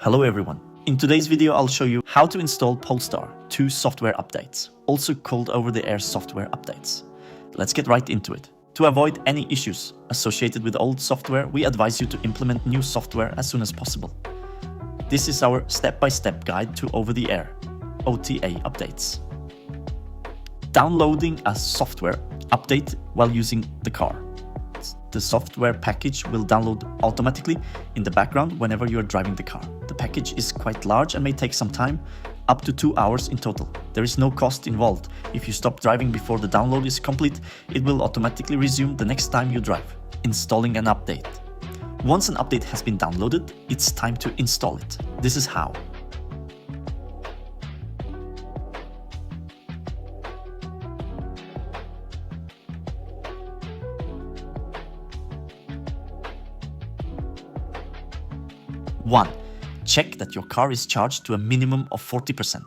Hello everyone. In today's video I'll show you how to install Polestar 2 software updates, also called over-the-air software updates. Let's get right into it. To avoid any issues associated with old software, we advise you to implement new software as soon as possible. This is our step-by-step guide to over-the-air OTA updates. Downloading a software update while using the car. The software package will download automatically in the background whenever you are driving the car. The package is quite large and may take some time, up to 2 hours in total. There is no cost involved. If you stop driving before the download is complete, it will automatically resume the next time you drive. Installing an update. Once an update has been downloaded, it's time to install it. This is how. One, check that your car is charged to a minimum of 40%.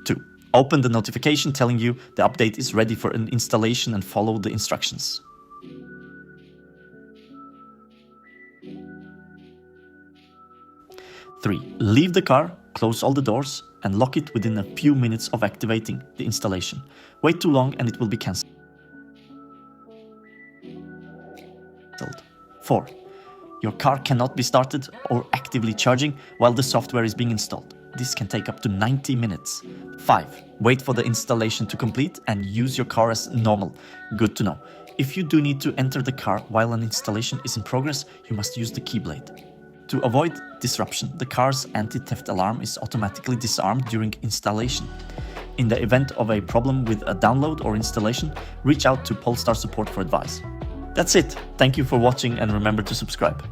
2. Open the notification telling you the update is ready for an installation and follow the instructions. 3. Leave the car, close all the doors, and lock it within a few minutes of activating the installation. Wait too long and it will be cancelled. 4. Your car cannot be started or actively charging while the software is being installed. This can take up to 90 minutes. 5. Wait for the installation to complete and use your car as normal. Good to know. If you do need to enter the car while an installation is in progress, you must use the keyblade. To avoid disruption, the car's anti-theft alarm is automatically disarmed during installation. In the event of a problem with a download or installation, reach out to Polestar support for advice. That's it. Thank you for watching and remember to subscribe.